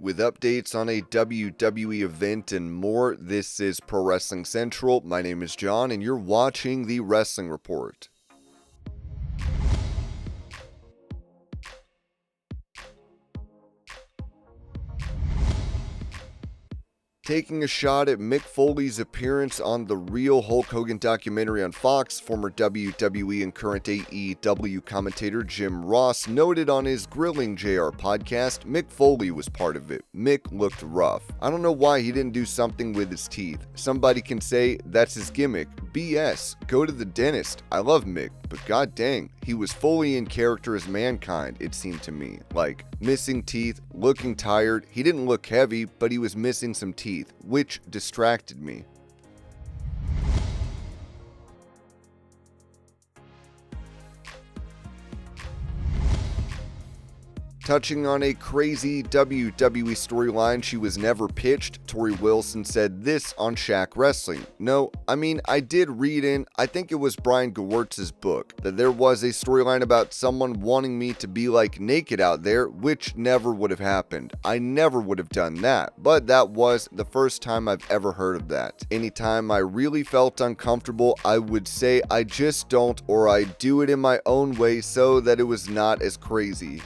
With updates on a WWE event and more, this is Pro Wrestling Central. My name is John, and you're watching the Wrestling Report. Taking a shot at Mick Foley's appearance on the Real Hulk Hogan documentary on Fox, former WWE and current AEW commentator Jim Ross noted on his Grilling JR podcast, Mick Foley was part of it. Mick looked rough. I don't know why he didn't do something with his teeth. Somebody can say that's his gimmick. BS. Go to the dentist. I love Mick, but god dang, he was fully in character as Mankind, it seemed to me. Like, missing teeth, looking tired. He didn't look heavy, but he was missing some teeth, which distracted me. Touching on a crazy WWE storyline she was never pitched, TORRIE Wilson said this on Shaq Wrestling. No, I mean, I did read in, I think it was Brian Gewirtz's book, that there was a storyline about someone wanting me to be like naked out there, which never would have happened. I never would have done that, but that was the first time I've ever heard of that. Anytime I really felt uncomfortable, I would say I just don't, or I do it in my own way so that it was not as crazy.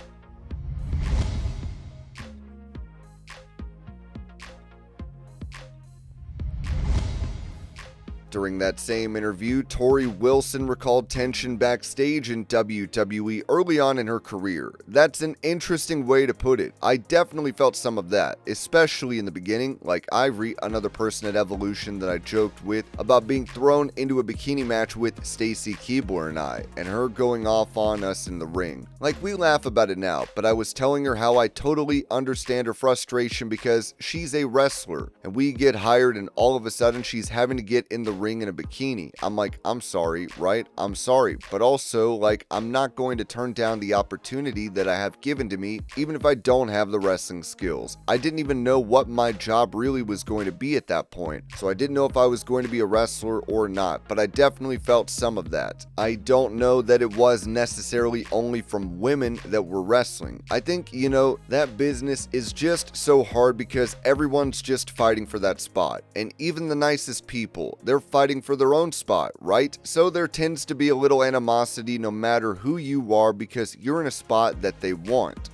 During that same interview, TORRIE Wilson recalled tension backstage in WWE early on in her career. That's an interesting way to put it. I definitely felt some of that, especially in the beginning, like Ivory, another person at Evolution that I joked with about being thrown into a bikini match with Stacy Keibler and I, and her going off on us in the ring. Like, we laugh about it now, but I was telling her how I totally understand her frustration because she's a wrestler, and we get hired and all of a sudden she's having to get in the ring in a bikini. I'm like, I'm sorry, right? I'm sorry, but also, like, I'm not going to turn down the opportunity that I have given to me, even if I don't have the wrestling skills. I didn't even know what my job really was going to be at that point, so I didn't know if I was going to be a wrestler or not, but I definitely felt some of that. I don't know that it was necessarily only from women that were wrestling. I think, you know, that business is just so hard because everyone's just fighting for that spot, and even the nicest people, they're fighting for their own spot, right? So there tends to be a little animosity no matter who you are because you're in a spot that they want.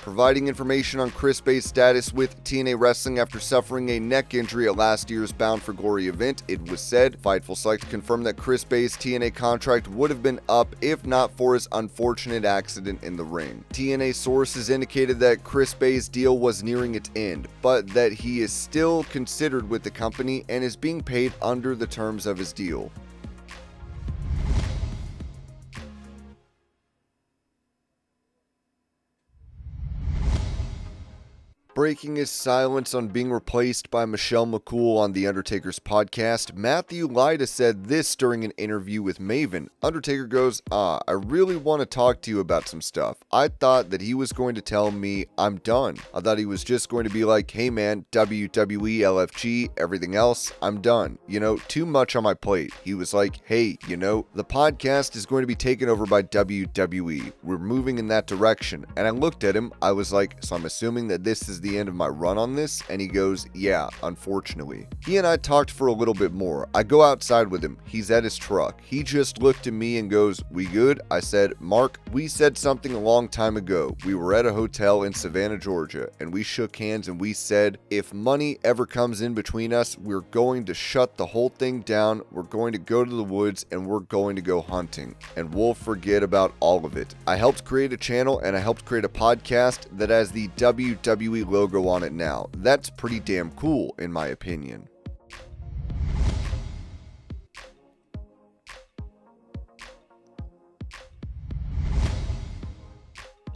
Providing information on Chris Bay's status with TNA Wrestling after suffering a neck injury at last year's Bound for Glory event, it was said, Fightful Select confirmed that Chris Bay's TNA contract would have been up if not for his unfortunate accident in the ring. TNA sources indicated that Chris Bay's deal was nearing its end, but that he is still considered with the company and is being paid under the terms of his deal. Breaking his silence on being replaced by Michelle McCool on the Undertaker's podcast, Matthew LYDA said this during an interview with Maven. Undertaker goes, I really want to talk to you about some stuff. I thought that he was going to tell me I'm done. I thought he was just going to be like, hey man, WWE, LFG, everything else, I'm done. You know, too much on my plate. He was like, hey, you know, the podcast is going to be taken over by WWE. We're moving in that direction. And I looked at him, I was like, so I'm assuming that this is the end of my run on this? And he goes, yeah, unfortunately. He and I talked for a little bit more. I go outside with him. He's at his truck. He just looked at me and goes, we good? I said, Mark, we said something a long time ago. We were at a hotel in Savannah, Georgia, and we shook hands and we said, if money ever comes in between us, we're going to shut the whole thing down. We're going to go to the woods and we're going to go hunting. And we'll forget about all of it. I helped create a channel and I helped create a podcast that has the WWE logo on it now. That's pretty damn cool, in my opinion.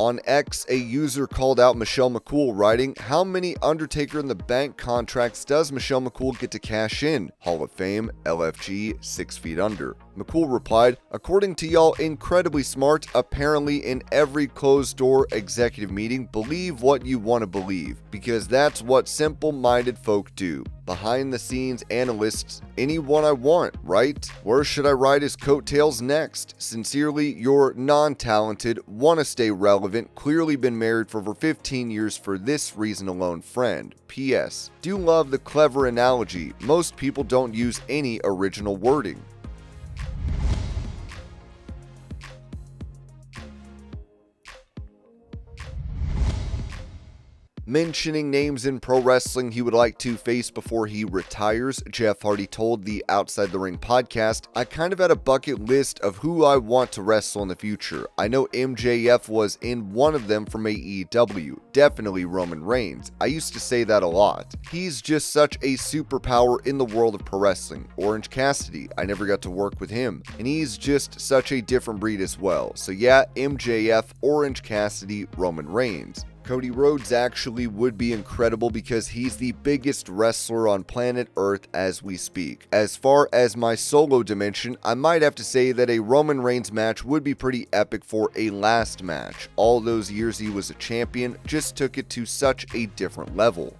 On X, a user called out Michelle McCool, writing, "How many Undertaker in the Bank contracts does Michelle McCool get to cash in? Hall of Fame, LFG, 6 feet under." McCool replied, "According to y'all incredibly smart, apparently in every closed-door executive meeting, believe what you want to believe, because that's what simple-minded folk do. Behind-the-scenes analysts, anyone I want, right? Where should I ride his coattails next? Sincerely, your non-talented, wanna-stay relevant, clearly been married for over 15 years for this reason alone friend. P.S. Do love the clever analogy. Most people don't use any original wording." Mentioning names in pro wrestling he would like to face before he retires, Jeff Hardy told the Outside the Ring podcast, "I kind of had a bucket list of who I want to wrestle in the future. I know MJF was in one of them from AEW, definitely Roman Reigns. I used to say that a lot. He's just such a superpower in the world of pro wrestling. Orange Cassidy, I never got to work with him, and he's just such a different breed as well. So yeah, MJF, Orange Cassidy, Roman Reigns. Cody Rhodes actually would be incredible because he's the biggest wrestler on planet Earth as we speak. As far as my solo dimension, I might have to say that a Roman Reigns match would be pretty epic for a last match. All those years he was a champion just took it to such a different level."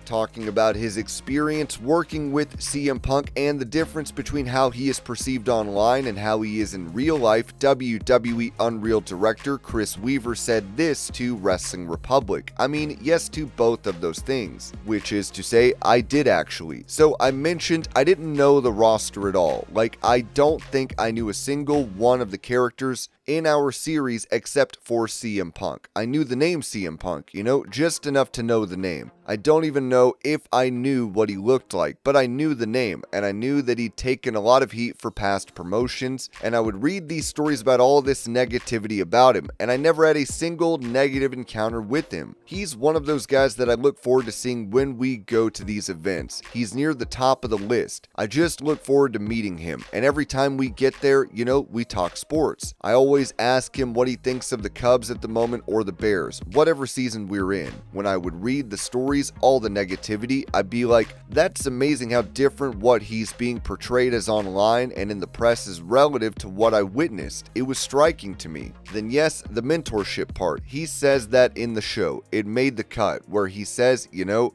Talking about his experience working with CM Punk and the difference between how he is perceived online and how he is in real life, WWE Unreal director Chris Weaver said this to Wrestling Republic. I mean, yes to both of those things, which is to say, I did actually. So I mentioned I didn't know the roster at all. Like, I don't think I knew a single one of the characters in our series except for CM Punk. I knew the name CM Punk, just enough to know the name. I don't even know if I knew what he looked like, but I knew the name, and I knew that he'd taken a lot of heat for past promotions, and I would read these stories about all this negativity about him, and I never had a single negative encounter with him. He's one of those guys that I look forward to seeing when we go to these events. He's near the top of the list. I just look forward to meeting him, and every time we get there, we talk sports. I always ask him what he thinks of the Cubs at the moment or the Bears, whatever season we're in. When I would read the stories, all the negativity, I'd be like, that's amazing how different what he's being portrayed as online and in the press is relative to what I witnessed. It was striking to me. Then yes, the mentorship part. He says that in the show. It made the cut, where he says,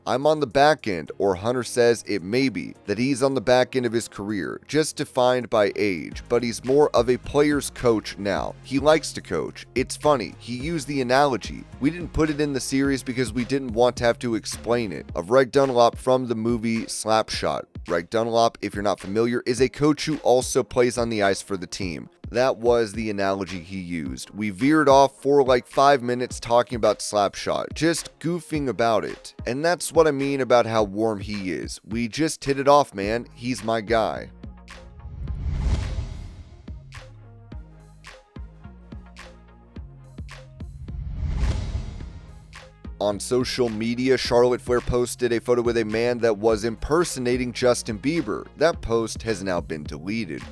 I'm on the back end, or Hunter says it may be, that he's on the back end of his career, just defined by age, but he's more of a player's coach now. He likes to coach. It's funny, he used the analogy. We didn't put it in the series because we didn't want to have to explain it, of Greg Dunlop from the movie Slapshot. Greg Dunlop, if you're not familiar, is a coach who also plays on the ice for the team. That was the analogy he used. We veered off for like 5 minutes talking about Slapshot, just goofing about it. And that's what I mean about how warm he is. We just hit it off, man. He's my guy. On social media, Charlotte Flair posted a photo with a man that was impersonating Justin Bieber. That post has now been deleted.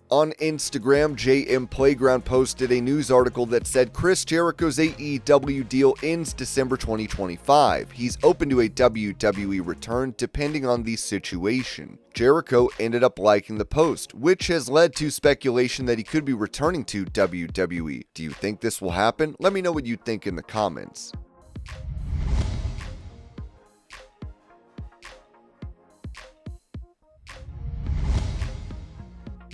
On Instagram, JM Playground posted a news article that said Chris Jericho's AEW deal ends December 2025. He's open to a WWE return depending on the situation. Jericho ended up liking the post, which has led to speculation that he could be returning to WWE. Do you think this will happen? Let me know what you think in the comments.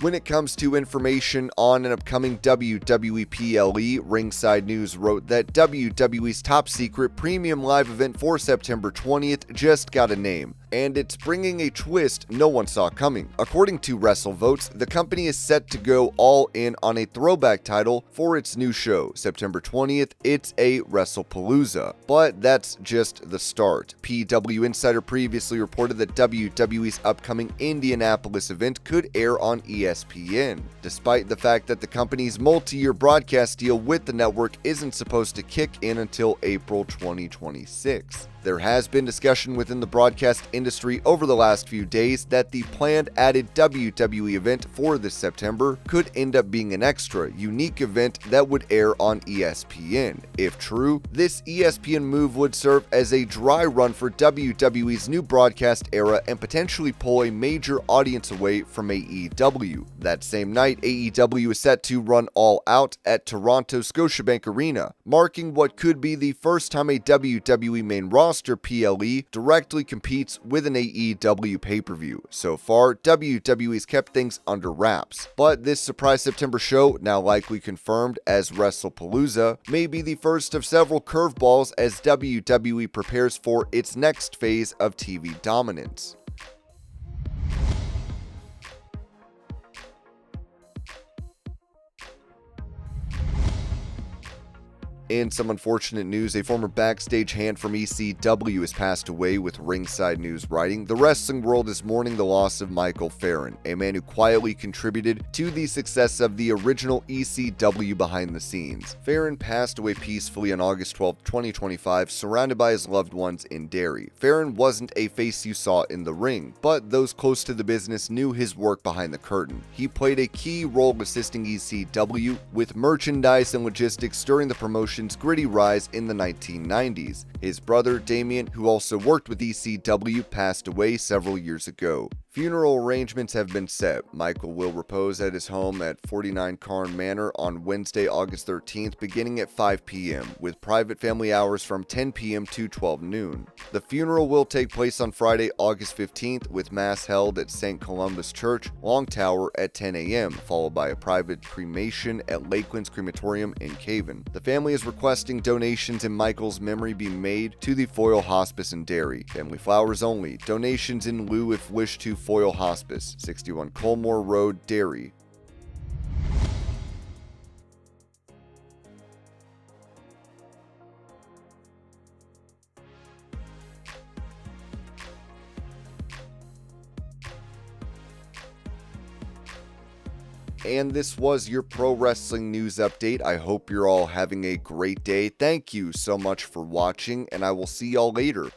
When it comes to information on an upcoming WWE PLE, Ringside News wrote that WWE's top secret premium live event for September 20th just got a name, and it's bringing a twist no one saw coming. According to WrestleVotes, the company is set to go all in on a throwback title for its new show. September 20th, it's a WrestlePalooza. But that's just the start. PW Insider previously reported that WWE's upcoming Indianapolis event could air on ESPN ESPN, despite the fact that the company's multi-year broadcast deal with the network isn't supposed to kick in until April 2026. There has been discussion within the broadcast industry over the last few days that the planned added WWE event for this September could end up being an extra, unique event that would air on ESPN. If true, this ESPN move would serve as a dry run for WWE's new broadcast era and potentially pull a major audience away from AEW. That same night, AEW is set to run All Out at Toronto Scotiabank Arena, marking what could be the first time a WWE main roster PLE directly competes with an AEW pay-per-view. So far, WWE's kept things under wraps, but this surprise September show, now likely confirmed as WrestlePalooza, may be the first of several curveballs as WWE prepares for its next phase of TV dominance. In some unfortunate news, a former backstage hand from ECW has passed away, with Ringside News writing, "The wrestling world is mourning the loss of Michael FARREN, a man who quietly contributed to the success of the original ECW behind the scenes." FARREN passed away peacefully on August 12, 2025, surrounded by his loved ones in Derry. FARREN wasn't a face you saw in the ring, but those close to the business knew his work behind the curtain. He played a key role assisting ECW with merchandise and logistics during the promotion gritty rise in the 1990s. His brother, Damien, who also worked with ECW, passed away several years ago. Funeral arrangements have been set. Michael will repose at his home at 49 Carn Manor on Wednesday, August 13th, beginning at 5 p.m., with private family hours from 10 p.m. to 12 noon. The funeral will take place on Friday, August 15th, with Mass held at St. Columba's Church, Long Tower at 10 a.m., followed by a private cremation at Lakeland's Crematorium in Cavan. The family is requesting donations in Michael's memory be made to the Foyle Hospice in Derry. Family flowers only. Donations in lieu if wished to Foyle Hospice, 61 Colmore Road, Derry. And this was your pro wrestling news update. I hope you're all having a great day. Thank you so much for watching, and I will see y'all later.